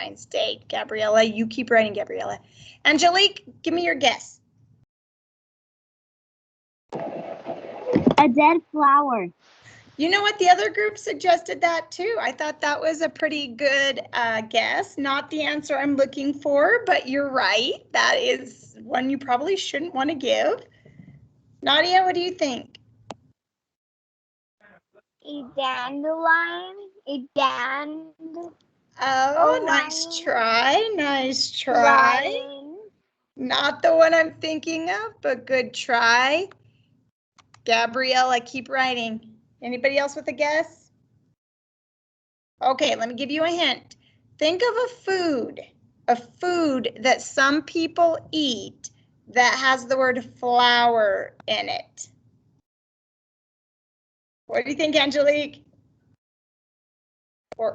Valentine's Day, Gabriella. You keep writing, Gabriella. Angelique, give me your guess. A dead flower. You know what? The other group suggested that too. I thought that was a pretty good guess. Not the answer I'm looking for, but you're right. That is one you probably shouldn't want to give. Nadia, what do you think? A dandelion. Oh, nice try. Nice try. Lion. Not the one I'm thinking of, but good try. Gabriella, keep writing. Anybody else with a guess? Okay, let me give you a hint. Think of a food that some people eat that has the word flower in it. What do you think, Angelique? Or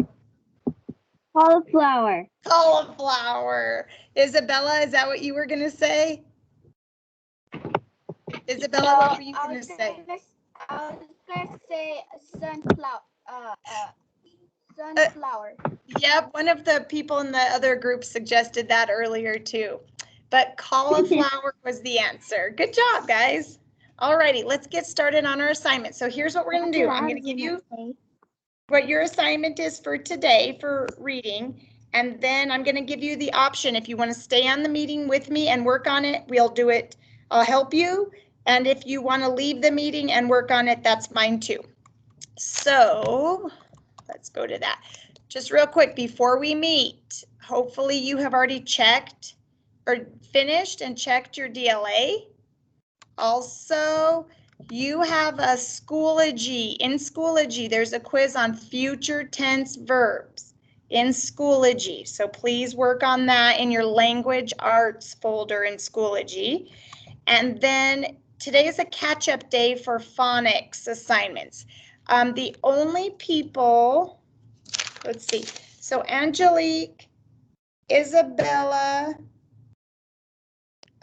Cauliflower. Cauliflower. Isabella, is that what you were going to say? Isabella, what were you going to say? I was going to say sunflower. Sunflower. Yep, one of the people in the other group suggested that earlier too. But cauliflower was the answer. Good job, guys. Alrighty, let's get started on our assignment. So here's what we're going to do. I'm going to give you what your assignment is for today for reading. And then I'm going to give you the option. If you want to stay on the meeting with me and work on it, we'll do it. I'll help you. And if you want to leave the meeting and work on it, that's mine too. So let's go to that. Just real quick before we meet, hopefully you have already checked or finished and checked your DLA. Also, you have a Schoology. In Schoology, there's a quiz on future tense verbs in Schoology. So please work on that in your language arts folder in Schoology. And then today is a catch-up day for phonics assignments. The only people, let's see, so Angelique, Isabella,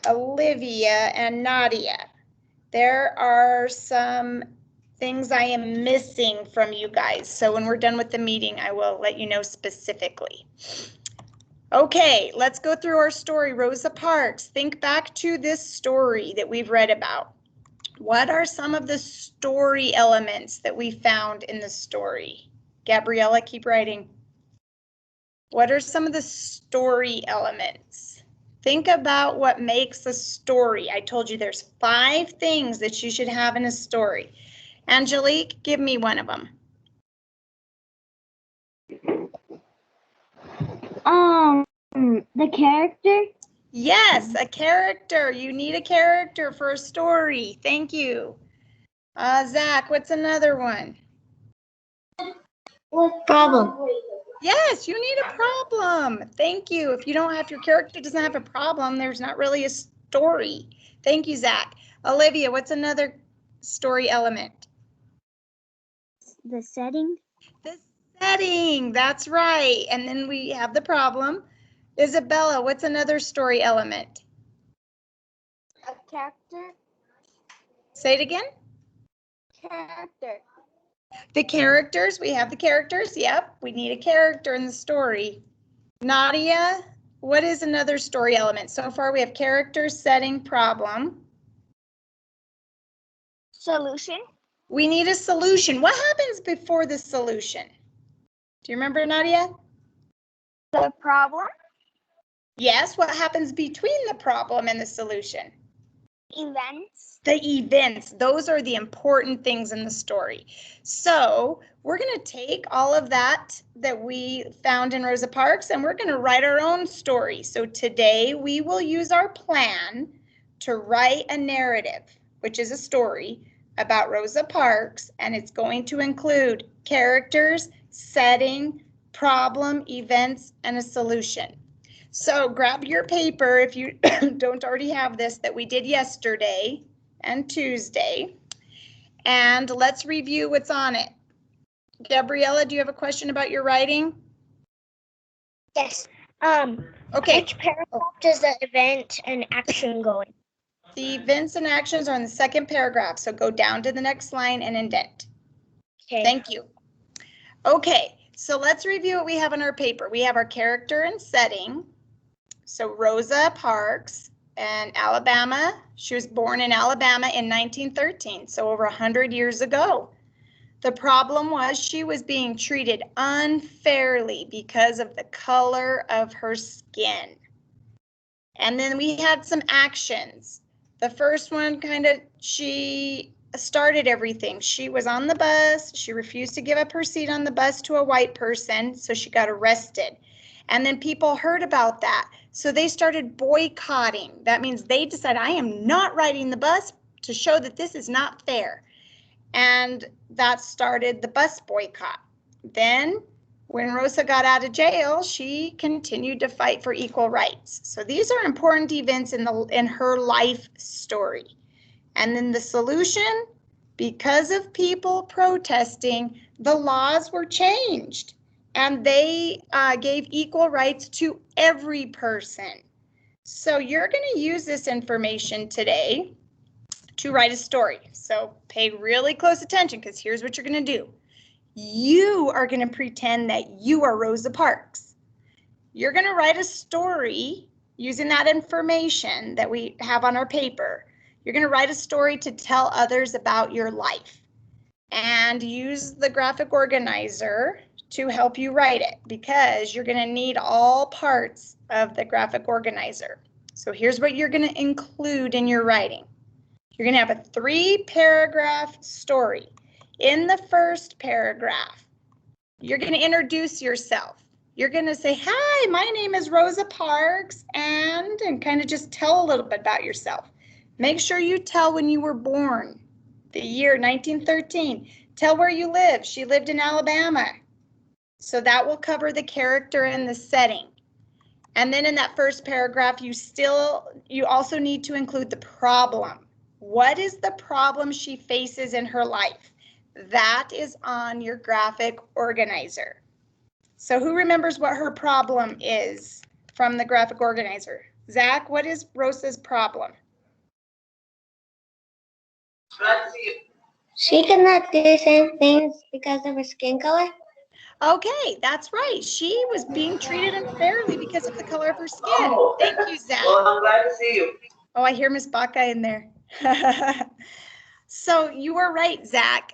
Olivia, and Nadia. There are some things I am missing from you guys. So when we're done with the meeting, I will let you know specifically. Okay, let's go through our story. Rosa Parks, think back to this story that we've read about. What are some of the story elements that we found in the story? Gabriella, keep writing. What are some of the story elements? Think about what makes a story. I told you there's 5 things that you should have in a story. Angelique, give me one of them. The character? Yes, a character. You need a character for a story. Thank you. Zach, what's another one? Problem. Yes, you need a problem. Thank you. If you don't have your character doesn't have a problem, there's not really a story. Thank you, Zach. Olivia, what's another story element? The setting. The setting, that's right. And then we have the problem. Isabella, what's another story element? A character. Say it again. Character. The characters, we have the characters. Yep, we need a character in the story. Nadia, what is another story element? So far we have character, setting, problem. Solution. We need a solution. What happens before the solution? Do you remember, Nadia? The problem. Yes, what happens between the problem and the solution? Events. The events, those are the important things in the story. So we're going to take all of that we found in Rosa Parks and we're going to write our own story. So today we will use our plan to write a narrative, which is a story about Rosa Parks, and it's going to include characters, setting, problem, events, and a solution. So grab your paper if you don't already have this that we did yesterday and Tuesday, and let's review what's on it. Gabriella, do you have a question about your writing? Yes. Okay. Which paragraph does the event and action go in? The events and actions are in the second paragraph, so go down to the next line and indent. Okay. Thank you. Okay, So let's review what we have on our paper. We have our character and setting. So Rosa Parks in Alabama. She was born in Alabama in 1913, so over 100 years ago. The problem was she was being treated unfairly because of the color of her skin. And then we had some actions. The first one she started everything. She was on the bus. She refused to give up her seat on the bus to a white person, so she got arrested. And then people heard about that, so they started boycotting. That means they decided, I am not riding the bus to show that this is not fair. And that started the bus boycott. Then when Rosa got out of jail, she continued to fight for equal rights. So these are important events in her life story. And then the solution, because of people protesting, the laws were changed and they gave equal rights to every person. So you're going to use this information today to write a story. So pay really close attention, because here's what you're going to do. You are going to pretend that you are Rosa Parks. You're going to write a story using that information that we have on our paper. You're going to write a story to tell others about your life, and use the graphic organizer to help you write it, because you're going to need all parts of the graphic organizer. So here's what you're going to include in your writing. You're going to have a 3-paragraph story. In the first paragraph, you're going to introduce yourself. You're going to say, hi, my name is Rosa Parks, and kind of just tell a little bit about yourself. Make sure you tell when you were born, the year 1913. Tell where you live. She lived in Alabama. So that will cover the character and the setting. And then in that first paragraph, you also need to include the problem. What is the problem she faces in her life? That is on your graphic organizer. So who remembers what her problem is from the graphic organizer? Zach, what is Rosa's problem? She cannot do certain things because of her skin color. Okay, that's right. She was being treated unfairly because of the color of her skin. Thank you, Zach. Well, I'm glad to see you. Oh, I hear Miss Baca in there. So you were right, Zach.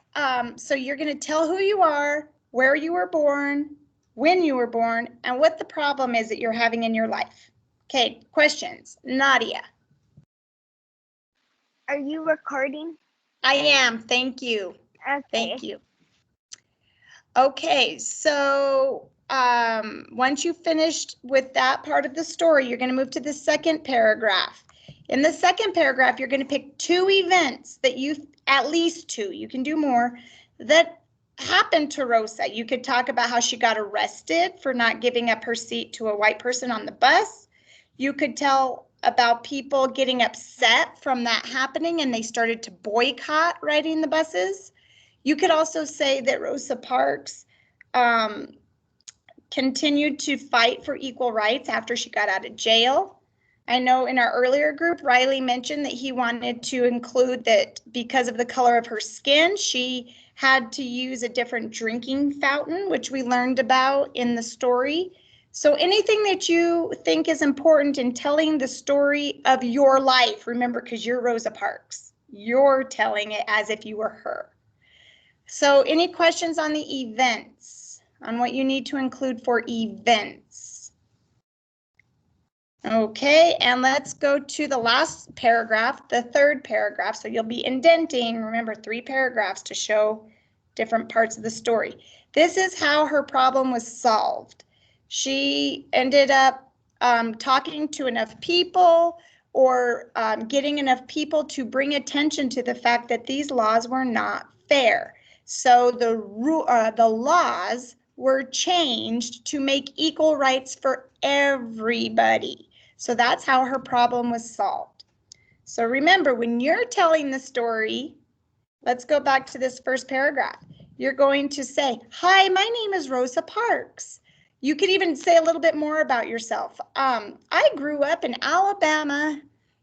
So you're going to tell who you are, where you were born, when you were born, and what the problem is that you're having in your life. Okay, questions. Nadia. Are you recording? I am. Thank you. Okay. Thank you. Okay, so once you've finished with that part of the story, you're going to move to the second paragraph. In the second paragraph, you're going to pick 2 events that at least 2, you can do more, that happened to Rosa. You could talk about how she got arrested for not giving up her seat to a white person on the bus. You could tell about people getting upset from that happening and they started to boycott riding the buses. You could also say that Rosa Parks continued to fight for equal rights after she got out of jail. I know in our earlier group, Riley mentioned that he wanted to include that because of the color of her skin, she had to use a different drinking fountain, which we learned about in the story. So anything that you think is important in telling the story of your life, remember, because you're Rosa Parks, you're telling it as if you were her. So any questions on the events, on what you need to include for events? Okay, and let's go to the last paragraph, the third paragraph. So you'll be indenting, remember, 3 paragraphs to show different parts of the story. This is how her problem was solved. She ended up talking to enough people or getting enough people to bring attention to the fact that these laws were not fair. So the laws were changed to make equal rights for everybody. So that's how her problem was solved. So remember, when you're telling the story, let's go back to this first paragraph. You're going to say, hi, my name is Rosa Parks. You could even say a little bit more about yourself. I grew up in Alabama.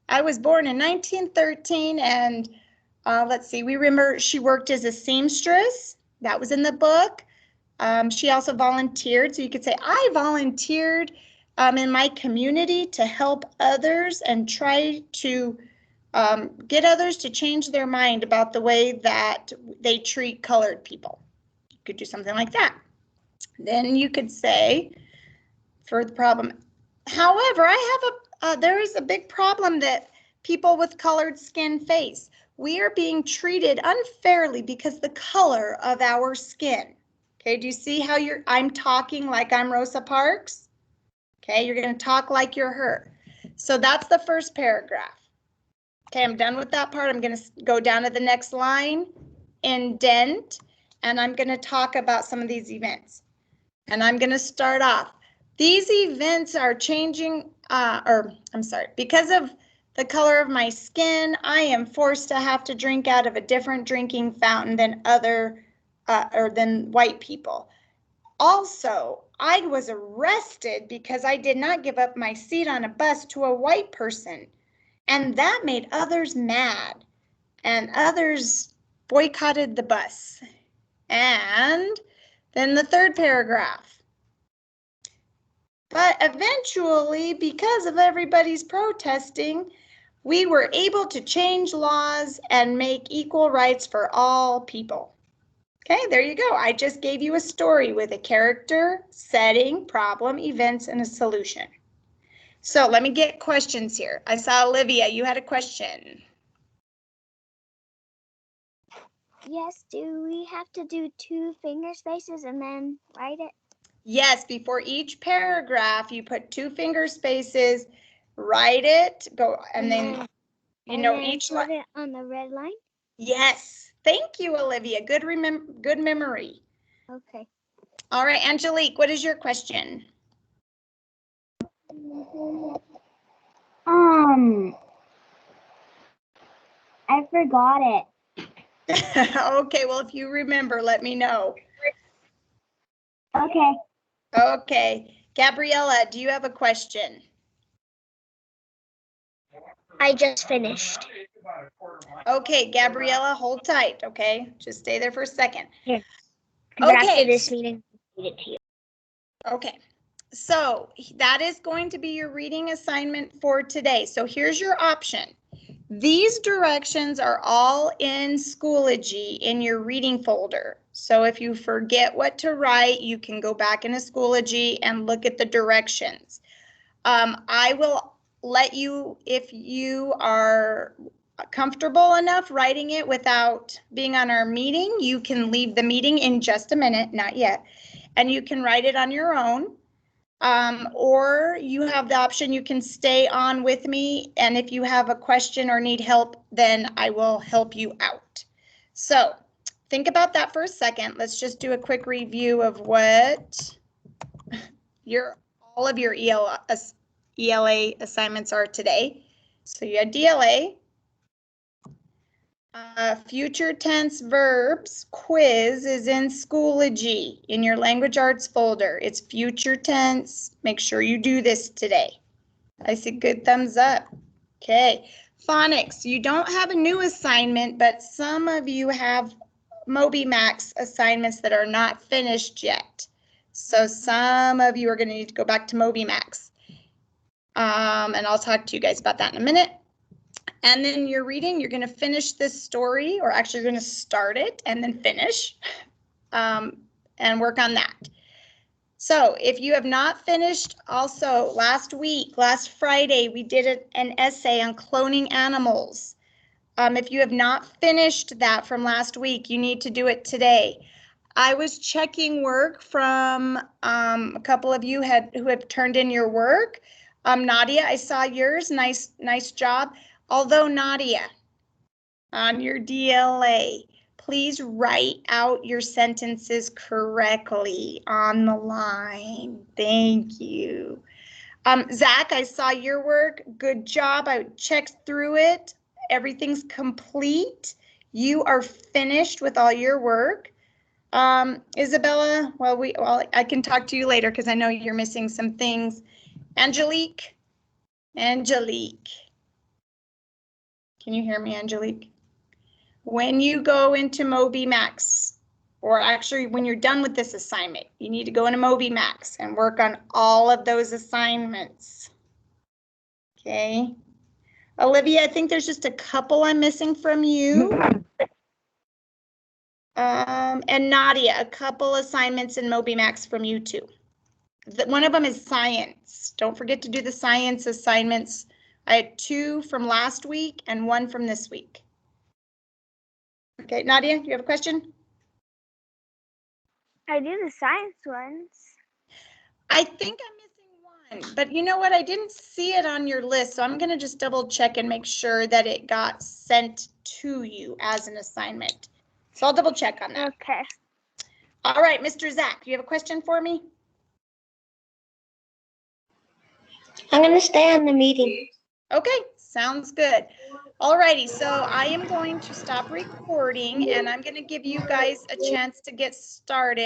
I was born in 1913, and let's see, we remember she worked as a seamstress. That was in the book. She also volunteered, so you could say, I volunteered in my community to help others and try to get others to change their mind about the way that they treat colored people. You could do something like that. Then you could say, for the problem, however, there is a big problem that people with colored skin face. We are being treated unfairly because the color of our skin. Okay, do you see how I'm talking like I'm Rosa Parks? Okay, you're going to talk like you're her. So that's the first paragraph. Okay, I'm done with that part. I'm going to go down to the next line, indent, and I'm going to talk about some of these events. And I'm going to start off. These events are changing, because of the color of my skin, I am forced to have to drink out of a different drinking fountain than than white people. Also, I was arrested because I did not give up my seat on a bus to a white person. And that made others mad. And others boycotted the bus. And then the third paragraph. But eventually, because of everybody's protesting, we were able to change laws and make equal rights for all people. Okay, there you go. I just gave you a story with a character, setting, problem, events, and a solution. So let me get questions here. I saw Olivia, you had a question. Yes, do we have to do 2 finger spaces and then write it? Yes, before each paragraph, you put 2 finger spaces, write it, go, and then each line. Put it on the red line? Yes, thank you, Olivia. Good memory. Okay. All right, Angelique, what is your question? I forgot it. Okay, well, if you remember, let me know. Okay. Okay, Gabriella, do you have a question? I just finished. Okay, Gabriella, hold tight, okay? Just stay there for a second. Here. But Okay. after this meeting, I'll read it to you. Okay, so that is going to be your reading assignment for today. So here's your option. These directions are all in Schoology in your reading folder. So if you forget what to write, you can go back into Schoology and look at the directions. I will let you, if you are comfortable enough writing it without being on our meeting, you can leave the meeting in just a minute, not yet, and you can write it on your own. Or you have the option, you can stay on with me, and if you have a question or need help, then I will help you out. So think about that for a second. Let's just do a quick review of what all of your ELA assignments are today. So you had DLA, future tense verbs quiz is in Schoology in your language arts folder. It's future tense. Make sure you do this today. I see good thumbs up. Okay, phonics. You don't have a new assignment, but some of you have Moby Max assignments that are not finished yet. So some of you are going to need to go back to Moby Max. And I'll talk to you guys about that in a minute. And then you're reading, you're going to finish this story, or actually you're going to start it and then finish and work on that. So if you have not finished, also last Friday, we did an essay on cloning animals. If you have not finished that from last week, you need to do it today. I was checking work from a couple of you who have turned in your work. Nadia, I saw yours. Nice job. Although Nadia, on your DLA, please write out your sentences correctly on the line. Thank you. Zach, I saw your work. Good job. I checked through it. Everything's complete. You are finished with all your work. Isabella, I can talk to you later because I know you're missing some things. Angelique. Can you hear me, Angelique? When you go into Moby Max, or actually when you're done with this assignment, you need to go into Moby Max and work on all of those assignments. Okay. Olivia, I think there's just a couple I'm missing from you. And Nadia, a couple assignments in Moby Max from you too. One of them is science. Don't forget to do the science assignments. I had 2 from last week and 1 from this week. Okay, Nadia, you have a question? I do the science ones. I think I'm missing 1, but you know what? I didn't see it on your list, so I'm going to just double check and make sure that it got sent to you as an assignment. So I'll double check on that. Okay. All right, Mr. Zach, you have a question for me? I'm going to stay on the meeting. Okay, sounds good. Alrighty, so I am going to stop recording and I'm going to give you guys a chance to get started.